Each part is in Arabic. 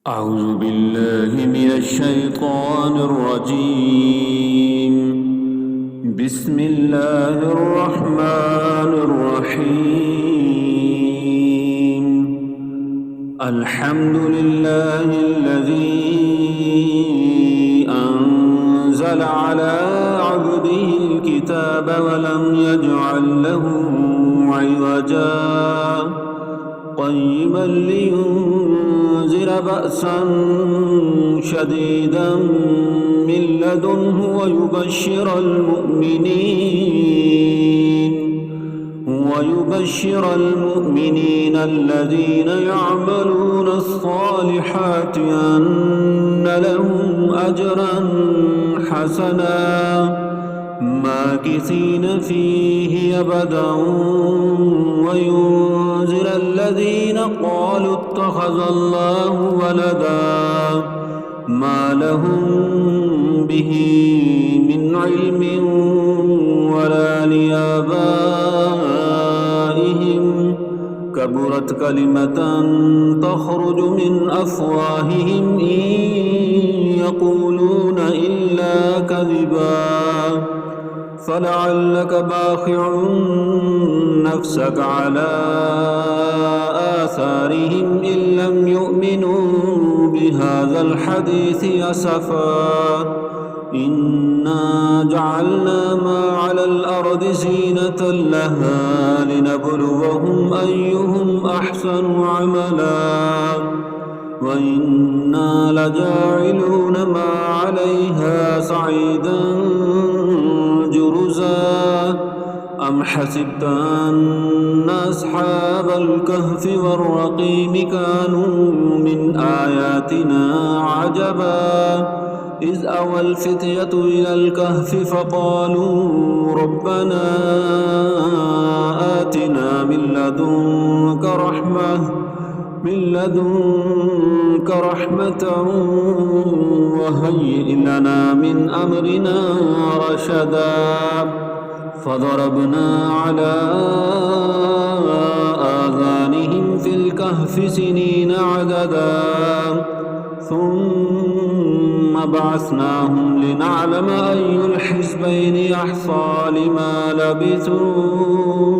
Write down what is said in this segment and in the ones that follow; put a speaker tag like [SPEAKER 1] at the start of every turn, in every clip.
[SPEAKER 1] أعوذ بالله من الشيطان الرجيم. بسم الله الرحمن الرحيم. الحمد لله الذي أنزل على عبده الكتاب ولم يجعل له عوجا قيما لينذر بأسا شديدا من لدنه ويبشر المؤمنين الذين يعملون الصالحات أن لهم أجرا حسنا ماكثين فيه أبدا وينذر الذين قالوا اتخذ الله ولدا ما لهم به من علم ولا لآبائهم كبرت كلمة تخرج من أفواههم إن يقولون إلا كذبا فلعلك باخع نفسك على آثارهم إن لم يؤمنوا بهذا الحديث أسفا إنا جعلنا ما على الأرض زينة لها لنبلوهم أيهم أحسن عملا وإنا لجاعلون ما عليها صعيدا جرزا أم حسبت أن أصحاب الكهف والرقيم كانوا من آياتنا عجبا إذ أوى الفتية إلى الكهف فقالوا ربنا آتنا من لدنك رحمة وهيئ لنا من أمرنا رشدا فضربنا على آذانهم في الكهف سنين عددا ثم بعثناهم لنعلم أي الحزبين أحصى لما لبثوا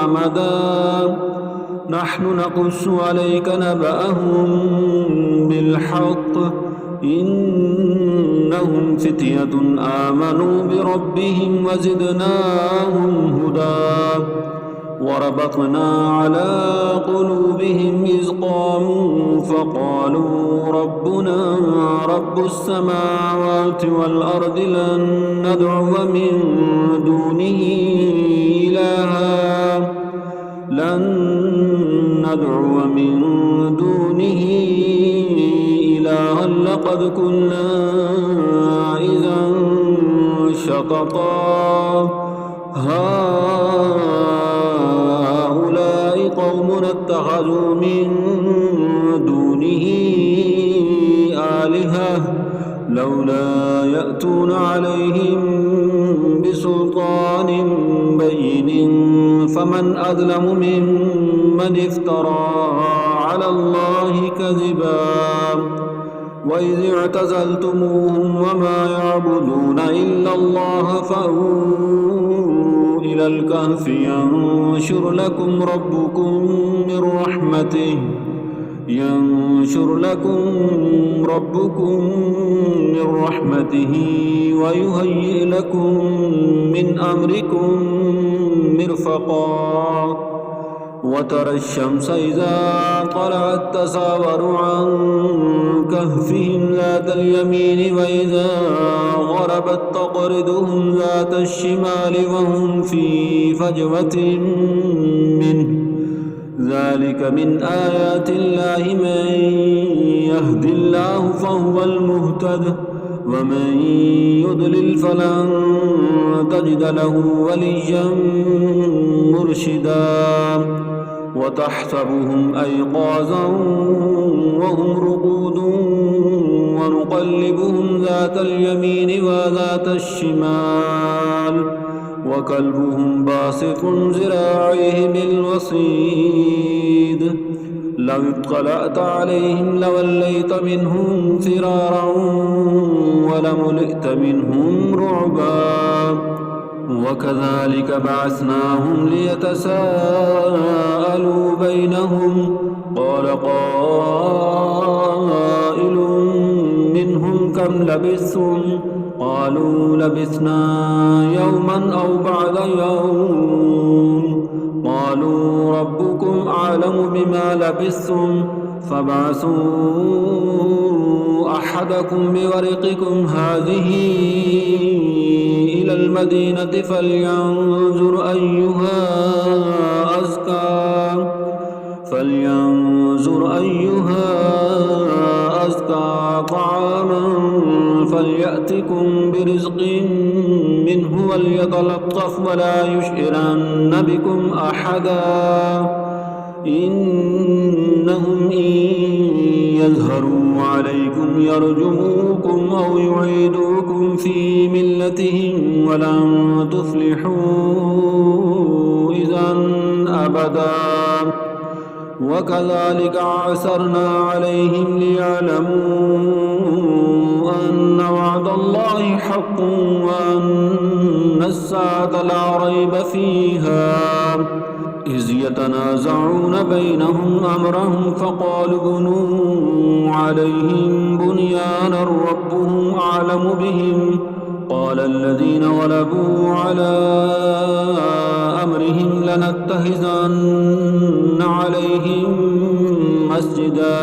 [SPEAKER 1] أمدا نحن نقص عليك نبأهم بالحق إنهم فتية آمنوا بربهم وزدناهم هدى وربطنا على قلوبهم إذ قاموا فقالوا ربنا رب السماوات والأرض لن ندعو من دونه إلها لقد كنا إذا شططا هؤلاء قومنا اتخذوا من دونه آلهة لولا يأتون عليهم بسلطان بين فمن أظلم ممن افترى على الله كذبا وإذ اعتزلتموهم وما يعبدون إلا الله فأووا إلى الكهف ينشر لكم ربكم من رحمته ويهيئ لكم من أمركم مرفقا وترى الشمس إذا طلعت تزاور عن كهفهم ذات اليمين وإذا غربت تقرضهم ذات الشمال وهم في فجوة منه ذلك من آيات الله من يهد الله فهو المهتد ومن يضلل فلن تجد له وليا مرشدا وتحسبهم أيقاظا وهم رقود ونقلبهم ذات اليمين وذات الشمال وكلبهم باسط ذراعيه بالوصيد لو اطلعت عليهم لوليت منهم فرارا ولملئت منهم رعبا وكذلك بعثناهم ليتساءلوا بينهم قال قائل منهم كم لبثتم قالوا لبثنا يوما أو بعض يوم قالوا ربكم أعلم بما لبثتم فابعثوا أحدكم بورقكم هذه إلى المدينة فلينظر أيها أزكى طعاما فليأتكم برزق منه وليتلطف ولا يشعرن بكم أحدا إنهم إن يظهروا عليكم يرجموكم أو يعيدوكم في ملتهم ولن تفلحوا إذا أبدا وكذلك عثرنا عليهم ليعلموا أن وعد الله حق وأن الساعة لا ريب فيها إذ يتنازعون بينهم أمرهم فقالوا بنوا عليهم بنيانا ربهم أعلم بهم قال الذين غلبوا على أمرهم لنتخذن عليهم مسجدا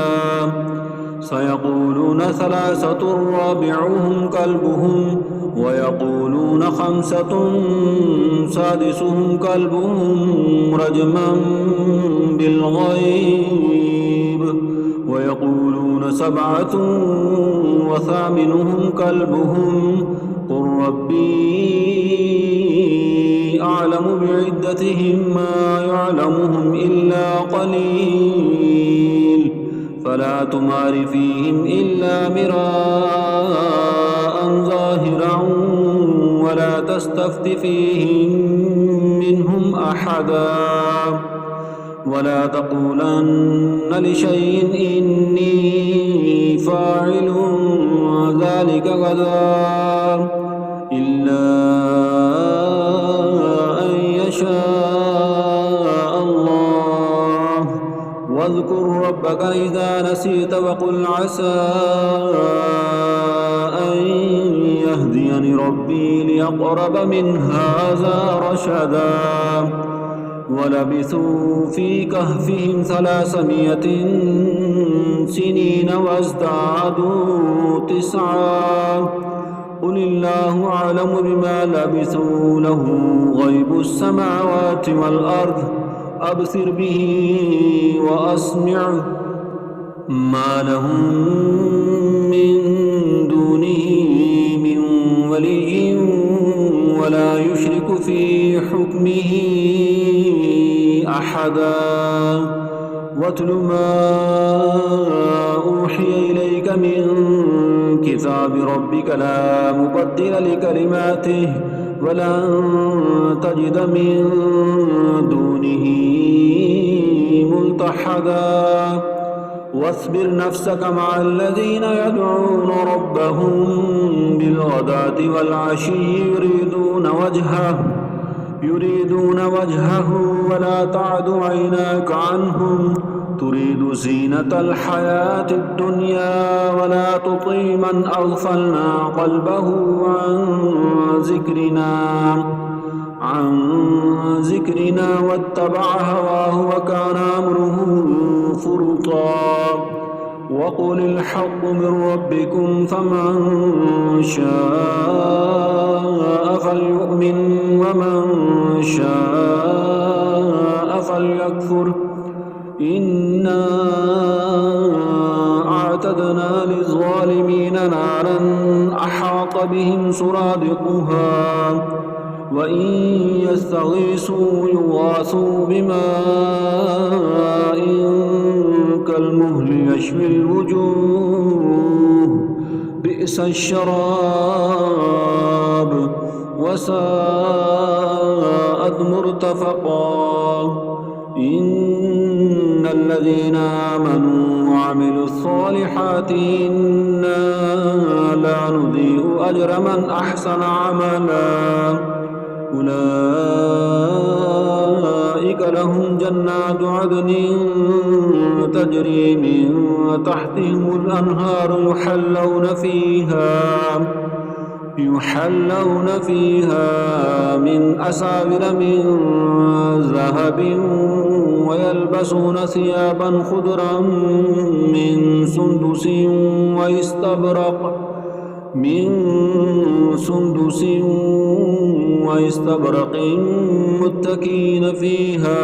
[SPEAKER 1] سيقولون ثلاثة رابعهم كلبهم ويقولون خمسة سادسهم كلبهم رجما بالغيب ويقولون سبعة وثامنهم كلبهم قل ربي أعلم بعدتهم ما يعلمهم إلا قليل فلا تمار فيهم إلا مراء ظاهرا ولا تستفت فيهم منهم أحدا ولا تقولن لشيء إني فاعل ذلك غدا إلا أن يشاء الله واذكر ربك إذا نسيت وقل عسى أن يهديني ربي لأقرب من هذا رشدا ولبثوا في كهفهم 300 سنين وازدادوا 9 قل الله أعلم بما لبثوا له غيب السماوات والأرض أبصر به وأسمع ما لهم من دونه من ولي ولا يشرك في حكمه أحدا واتل ما أوحي إليك من كتاب ربك لا مبدل لكلماته ولن تجد من دونه ملتحدا واصبر نفسك مع الذين يدعون ربهم بالغداة والعشي يريدون وجهه ولا تعد عيناك عنهم تريد زينة الحياة الدنيا ولا تطع من أغفلنا قلبه عن ذكرنا واتبع هواه وكان أمره فرطا وقل الحق من ربكم فمن شاء فليؤمن ومن شاء فليكفر إنا أعتدنا للظالمين نارا أحاط بهم سرادقها وإن يستغيثوا يغاثوا بماء كالمهل يشوي الوجوه بئس الشراب وساءت مرتفقا إن الذين آمنوا وعملوا الصالحات إنا لا نضيع أجر من أحسن عملا أولئك لهم جنات عدن تجري من تحتهم الأنهار يحلون فيها من أساور من ذهب ويلبسون ثيابا خضرا من سندس واستبرق متكين فيها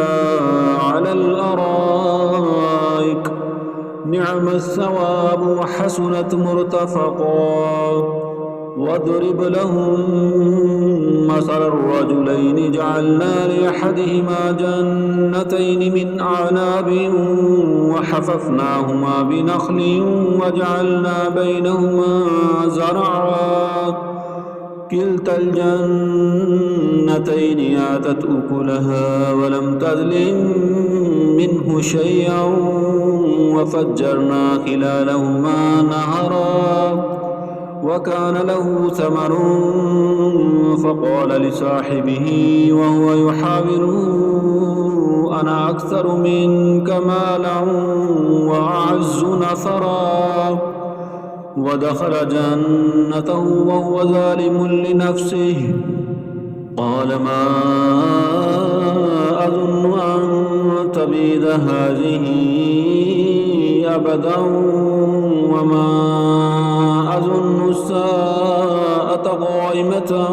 [SPEAKER 1] على الأرائك نعم الثواب وحسنت مرتفقا واضرب لهم مثل الرجلين جعلنا لأحدهما جنتين من أعناب وحففناهما بنخل وجعلنا بينهما زرعا كلتا الجنتين آتت أكلها ولم تظلم منه شيئا وفجرنا خلالهما نهرا وكان له ثمر فقال لصاحبه وهو يحاوره أنا أكثر منك مالا وأعز نفرا ودخل جنته وهو ظالم لنفسه قال ما أظن أن تبيد هذه أبدا وما أظن الساعة قائمة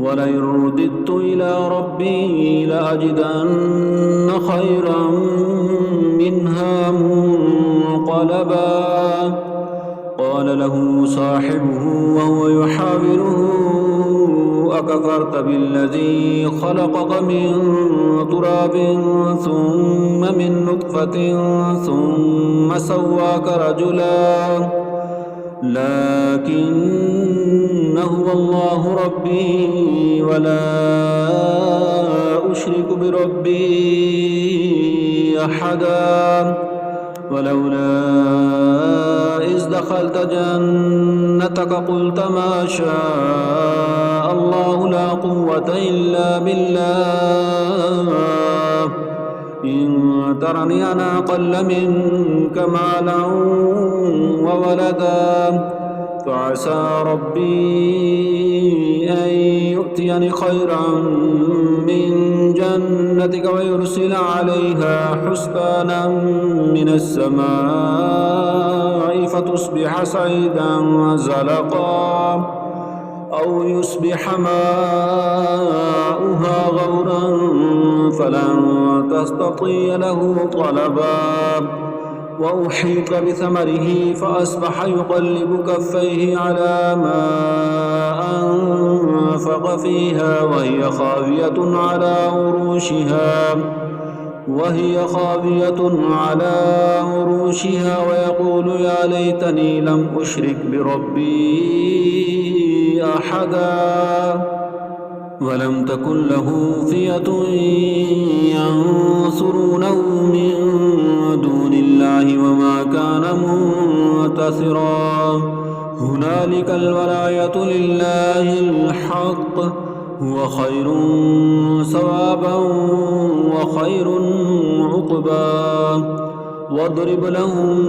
[SPEAKER 1] ولئن رددت إلى ربي لأجدن خيرا منها منقلبا قال له صاحبه وهو يحاوره أكفرت بالذي خلقك من تراب ثم من نطفة ثم سواك رجلا لكن هو الله ربي ولا أشرك بربي أحدا ولولا إذ دخلت جنتك قلت ما شاء الله لا قوة إلا بالله إن ترني أنا أقل منك مالا وولدا فعسى ربي أن يؤتيني خيرا من جنتك ويرسل عليها حسبانا من السماء فتصبح صعيدا زلقا أو يصبح ماؤها غورا فلن تستطيع له طلبا وأحيط بثمره فأصبح يقلب كفيه على ما أنفق فيها وهي خاوية على عروشها ويقول يا ليتني لم أشرك بربي أحدا ولم تكن له فئة ينصرونه من دون الله وما كان منتصرا هنالك الولاية لله الحق هو خير ثوابا وخير عقبا واضرب لهم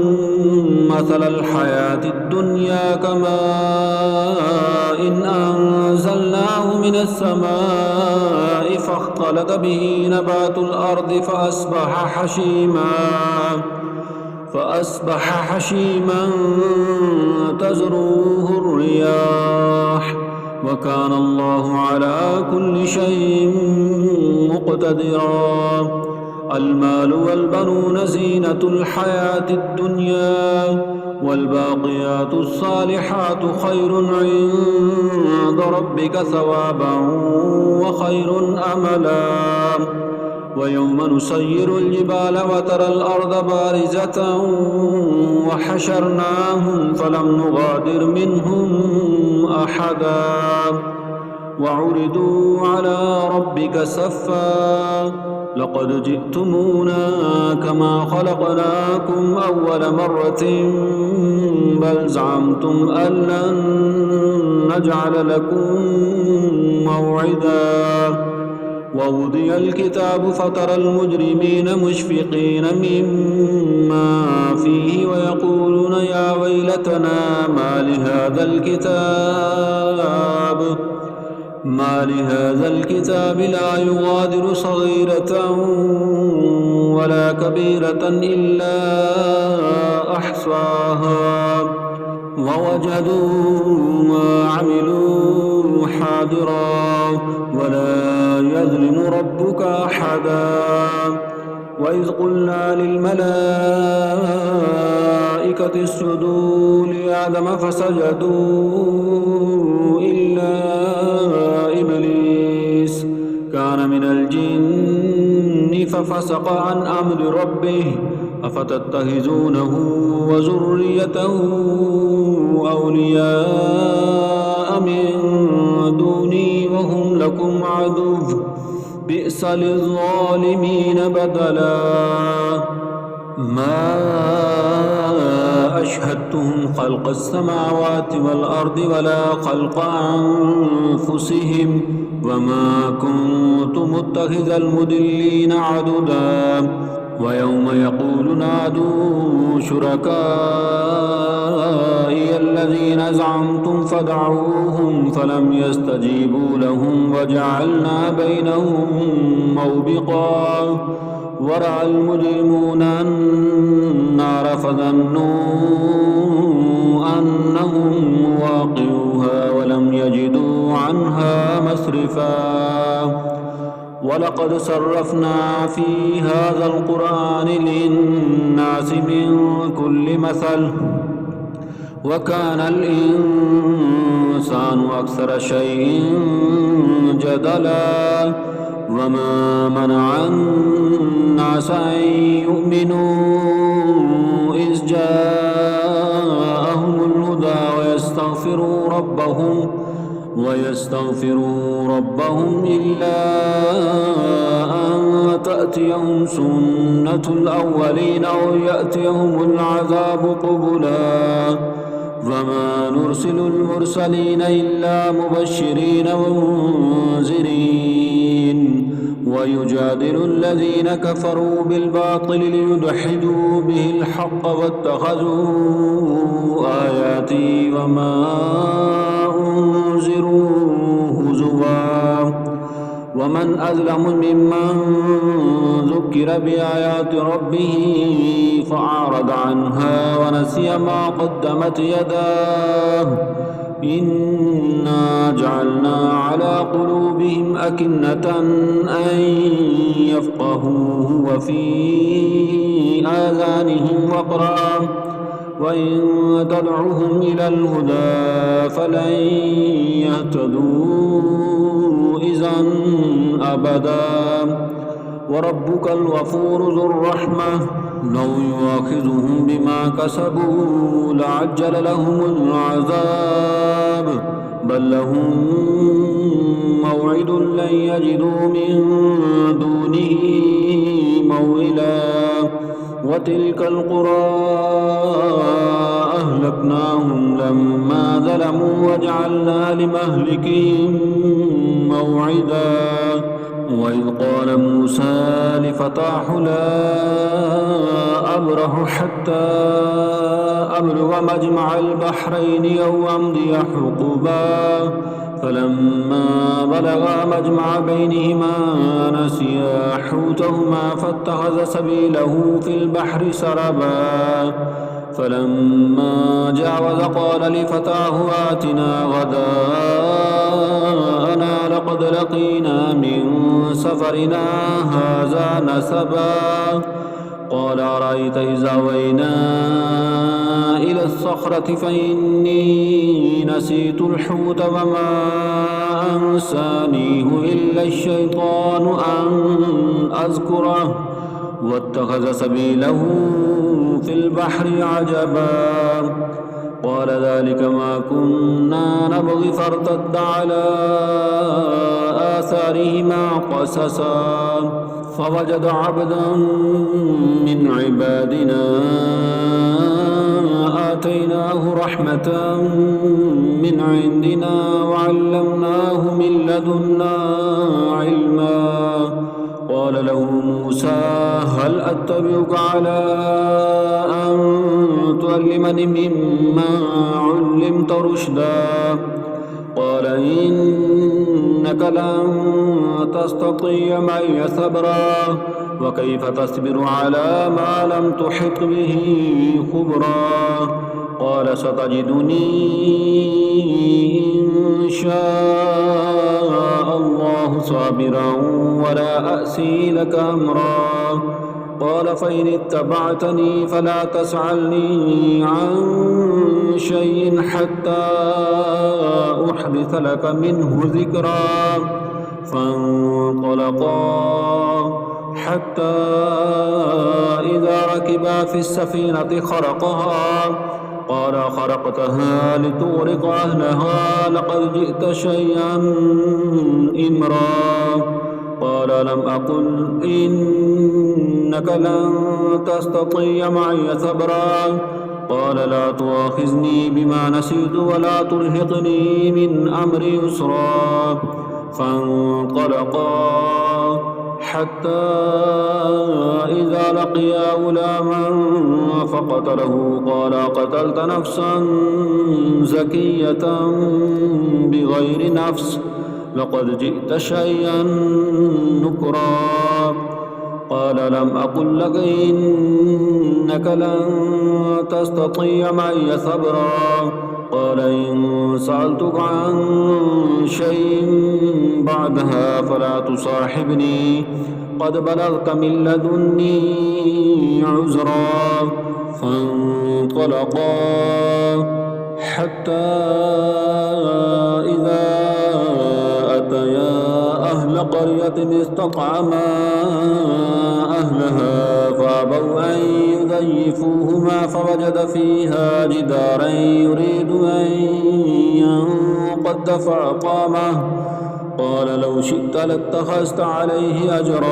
[SPEAKER 1] مثل الحياة الدنيا كماء إن أنزلناه من السماء فاختلط به نبات الأرض فأصبح حشيما تزروه الرياح وكان الله على كل شيء مقتدرا المال والبنون زينة الحياة الدنيا والباقيات الصالحات خير عند ربك ثوابا وخير أملا ويوم نسير الجبال وترى الأرض بارزة وحشرناهم فلم نغادر منهم أحدا وعرضوا على ربك صفا لقد جئتمونا كما خلقناكم أول مرة بل زعمتم أن لن نجعل لكم موعدا ووضع الكتاب فترى المجرمين مشفقين مما فيه ويقولون يا ويلتنا ما لهذا الكتاب لا يغادر صغيرة ولا كبيرة إلا أحصاها ووجدوا ما عملوا حاضرا ولا يظلم ربك أحدا وإذ قلنا للملائكة اسجدوا لآدم فسجدوا إلا إبليس كان من الجن ففسق عن أمر ربه أفتتخذونه وذريته أولياء من دوني وهم لكم عدو بئس للظالمين بدلا ما أشهدتهم خلق السماوات والأرض ولا خلق أنفسهم وما كنت متخذ المضلين عضدا ويوم يقول نادوا شركائي الذين زعمتم فدعوهم فلم يستجيبوا لهم وجعلنا بينهم موبقا ورأى المجرمون النار فظنوا أنهم واقعوها ولم يجدوا عنها مصرفا ولقد صرفنا في هذا القرآن للناس من كل مثل وكان الإنسان أكثر شيء جدلا وما منع الناس أن يؤمنوا إذ جاءهم الهدى ويستغفروا ربهم إلا أن تأتيهم سنة الأولين أو يأتيهم العذاب قبلا وما نرسل المرسلين إلا مبشرين ومنذرين ويجادل الذين كفروا بالباطل ليدحدوا به الحق واتخذوا آياتي وما أنذروا هزوا ومن أظلم ممن ذكر بآيات ربه فأعرض عنها ونسي ما قدمت يداه إنا جعلنا على قلوبهم أكنة أن يفقهوه وفي آذانهم وقرا وإن تدعوهم إلى الهدى فلن يهتدوا إذا أبدا وربك الغفور ذو الرحمة لو يؤاخذهم بما كسبوا لعجل لهم العذاب بل لهم موعد لن يجدوا من دونه موئلا وتلك القرى أهلكناهم لما ظلموا وجعلنا لمهلكهم موعدا وإذ قال موسى لفتاه لا أبرح حتى أبلغ مجمع البحرين أو أمضي حقبا فلما بلغا مجمع بينهما نسيا حوتهما فاتخذ سبيله في البحر سربا فلما جاوز قال لفتاه آتنا غداءنا لقد لقينا من سفرنا هذا نسبا قال أرأيت إذا أوينا إلى الصخرة فإني نسيت الحوت وما أنسانيه إلا الشيطان أن أذكره واتخذ سبيله في البحر عجبا قال ذلك ما كنا نبغي فارتد على آثارهما قصصا فوجد عبدا من عبادنا آتيناه رحمة من عندنا وعلمناه من لدنا علما قال له موسى هل أتبعك على أن تعلمني مما علمت رشدا قال إنك لن تستطيع معي صبرا وكيف تصبر على ما لم تحط به خبرا قال ستجدني إن شاء الله صابرا ولا أأسي لك أمرا قال فإن اتبعتني فلا تسألني عن شيء حتى أحدث لك منه ذكرا فانطلقا حتى إذا ركبا في السفينة خرقها قال خرقتها لتغرق أهلها لقد جئت شيئا إمرا قال لم أقل إنك لن تستطيع معي صبرا قال لا تؤاخذني بما نسيت ولا ترهقني من أمري يسرا فانطلقا حتى إذا لقيا غلاما فقتله قال قتلت نفسا زكية بغير نفس لقد جئت شيئا نكرا قال لم أقل لك إنك لن تستطيع معي صبرا قال إن سألتك عن شيء بعدها فلا تصاحبني قد بلغت من لدني عذرا فانطلقا حتى إذا أتيا أهل قرية استطعما أهلها فأبوا أن يضيفوهما فوجد فيها جدارا يريد أن ينقض فأقامه قال لو شئت لاتخذت عليه أجرا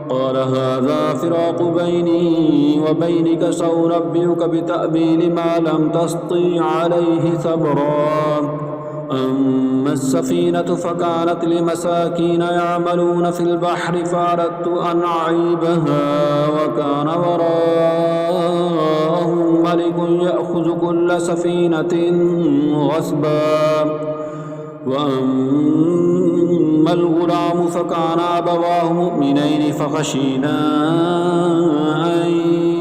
[SPEAKER 1] قال هذا فراق بيني وبينك سأنبئك بتأويل ما لم تسطع عليه صبرا أما السفينة فكانت لمساكين يعملون في البحر فأردت أن أعيبها وكان وراءهم ملك يأخذ كل سفينة غصبا وأما الغلام فكان أبواه مؤمنين فخشينا أن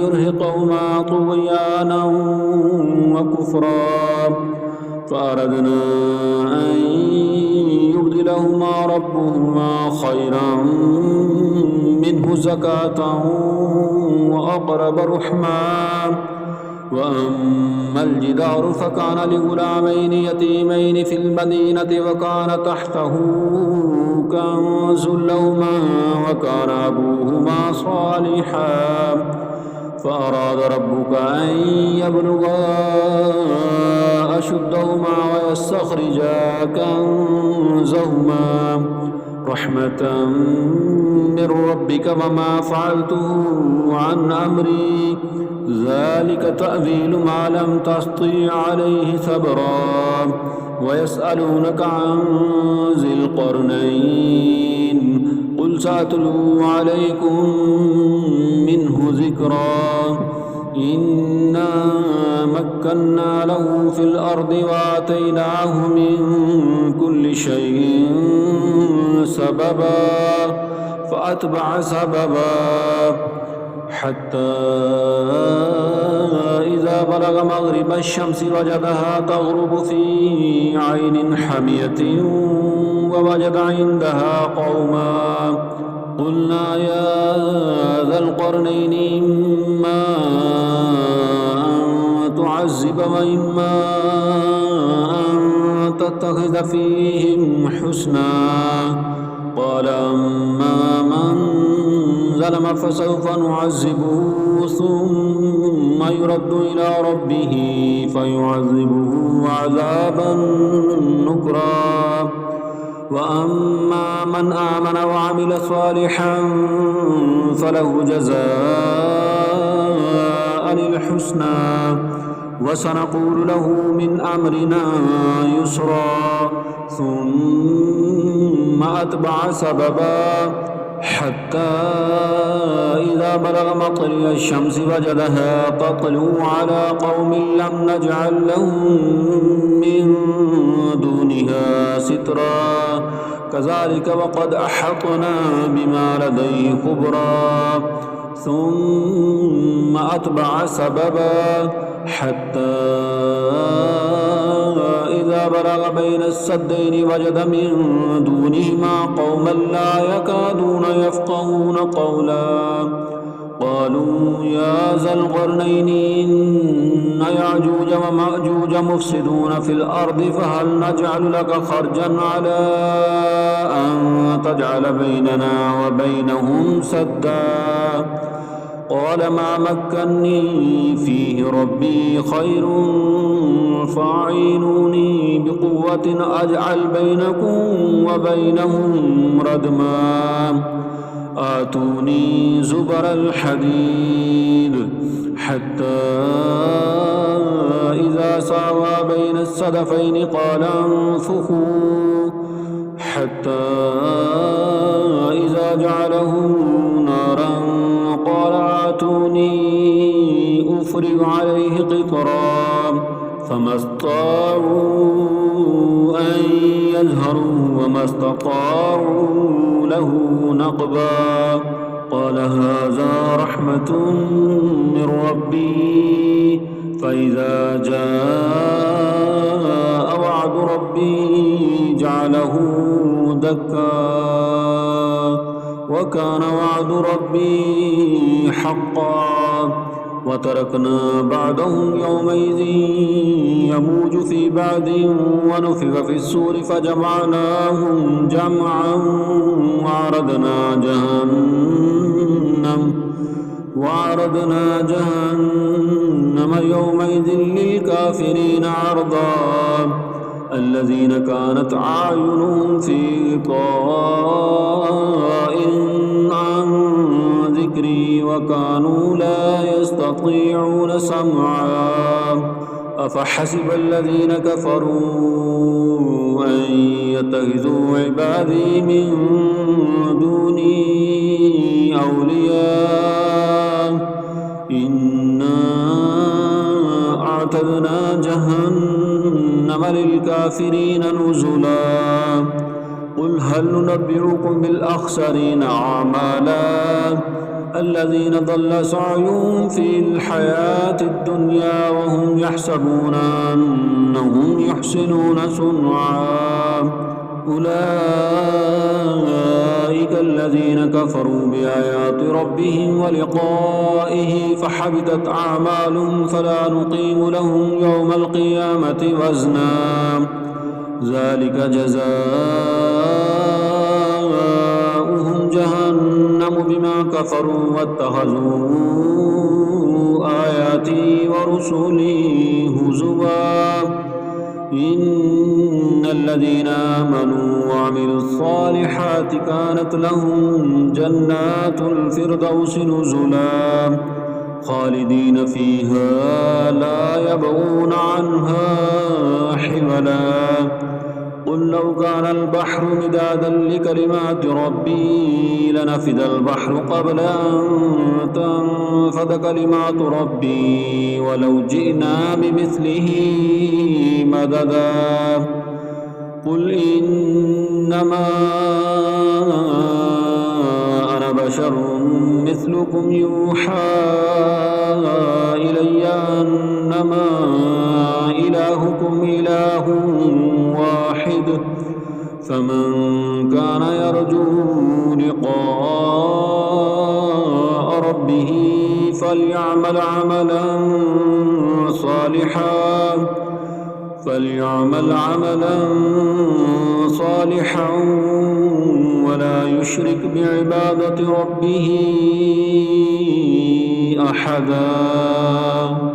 [SPEAKER 1] يرهقهما طغيانا وكفرا فأردنا أن يبدلهما ربهما خيرا منه زكاة وأقرب رحما وأما الجدار فكان لغلامين يتيمين في المدينة وكان تحته كنز لهما وكان أبوهما صالحا فأراد ربك أن يبلغا أشدهما ويستخرجا كنزهما رحمة من ربك وما فعلته عن أمري ذلك تأويل ما لم تسطع عليه صبرا ويسألونك عن ذي القرنين قل سأتلو عليكم منه ذكرا إنا مكنا له في الأرض وآتيناه من كل شيء سببا فأتبع سببا حتى إذا بلغ مغرب الشمس وجدها تغرب في عين حمية ووجد عندها قوما قلنا يا ذا القرنين إما أن تعذب وإما أن تتخذ فيهم حسنا قال أما من ظلم فسوف نعذبه ثم يرد إلى ربه فيعذبه عذابا نكرا وأما من آمن وعمل صالحا فله جزاء الحسنى وسنقول له من أمرنا يسرا ثم أتبع سببا حتى إذا بلغ مطلع الشمس وجدها تطلع على قوم لم نجعل لهم من دونها سترا كذلك وقد أحطنا بما لديه خبرا ثم أتبع سببا حتى إذا بلغ بين السدين وجد من دونهما قوما لا يكادون يفقهون قولا قالوا يا ذا القرنين إن يعجوج ومأجوج مفسدون في الأرض فهل نجعل لك خرجا على أن تجعل بيننا وبينهم سدا قال ما مكني فيه ربي خير فاعينوني بقوة أجعل بينكم وبينهم ردما آتوني زبر الحديد حتى إذا ساوى بين الصدفين قال انفخوا حتى إذا جعله نارا قال آتوني أفرغ عليه قطرا فما استطاعوا أن يظهروا وما استطاعوا له نقبا قال هذا رحمة من ربي فإذا جاء وعد ربي جعله دكا وكان وعد ربي حقا وتركنا بعدهم يومئذ يموج في بعد ونفخ في الصور فجمعناهم جمعا وعرضنا جهنم يومئذ للكافرين عرضا الذين كانت أعينهم في غطاء عن ذكري وكانوا لا يستطيعون سمعا أفحسب الذين كفروا أن يتخذوا عبادي من دوني أولياء إنا أعتدنا جهنم للكافرين نزلا قل هل ننبئكم بالأخسرين أعمالا الذين ضل سعيهم في الحياة الدنيا وهم يحسبون أنهم يحسنون صنعا أولئك الذين كفروا بآيات ربهم ولقائه فحبطت أعمالهم فلا نقيم لهم يوم القيامة وزنا ذلك جزاؤهم جهنم بما كفروا واتخذوا آياتي ورسلي هزوا إن الذين آمنوا وعملوا الصالحات كانت لهم جنات الفردوس نزلا خالدين فيها لا يبغون عنها حولا قل لو كان البحر مدادا لكلمات ربي لنفد البحر قبل أن تنفد كلمات ربي ولو جئنا بمثله مددا قل إنما أنا بشر مثلكم يوحى إلي أنما إلهكم إله واحد فمن كان يرجو لقاء ربه فليعمل عملا صالحا ولا يشرك بعبادة ربه أحدا.